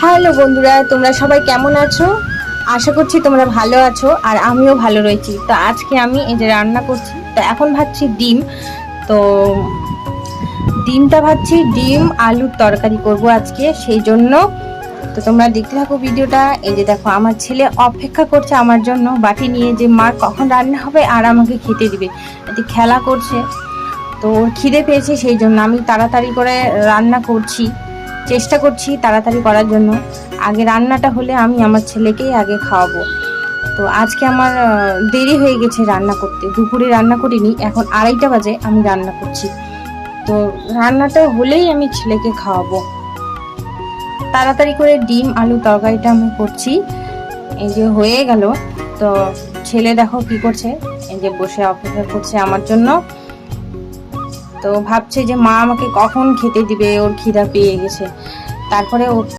Hello বন্ধুরা, তোমরা সবাই কেমন আছো? আশা করছি তোমরা ভালো আছো আর আমিও ভালো রয়েছি। তো আজকে আমি এই যে রান্না করছি, তো এখন ভাবছি ডিম। তো ডিমটা ভাবছি ডিম আলুর তরকারি করব আজকে, সেই জন্য তো তোমরা দেখতে থাকো ভিডিওটা। এই যে দেখো, আমার ছেলে অপেক্ষা করছে আমার জন্য বাটি নিয়ে, যে মার কখন রান্না হবে আর আমাকে খেতে দিবে। এতে খেলা করছে, তো ওর খিদে পেয়েছে, সেই জন্য আমি তাড়াতাড়ি করে রান্না করছি, চেষ্টা করছি তাড়াতাড়ি করার জন্য। আগে রান্নাটা হলে আমি আমার ছেলেকেই আগে খাওয়াবো। তো আজকে আমার দেরি হয়ে গেছে রান্না করতে, দুপুরে রান্না করিনি, এখন 2:30 বাজে আমি রান্না করছি। তো রান্নাটা হলেই আমি ছেলেকে খাওয়াবো। তাড়াতাড়ি করে ডিম আলু তরকারিটা আমি করছি। এই যে হয়ে গেল। তো ছেলে দেখো কি করছে, এই যে বসে অপেক্ষা করছে আমার জন্য। তো ভাবছে যে মা আমাকে কখন খেতে দিবে, ওর খিদা পেয়ে গেছে। তারপরে ও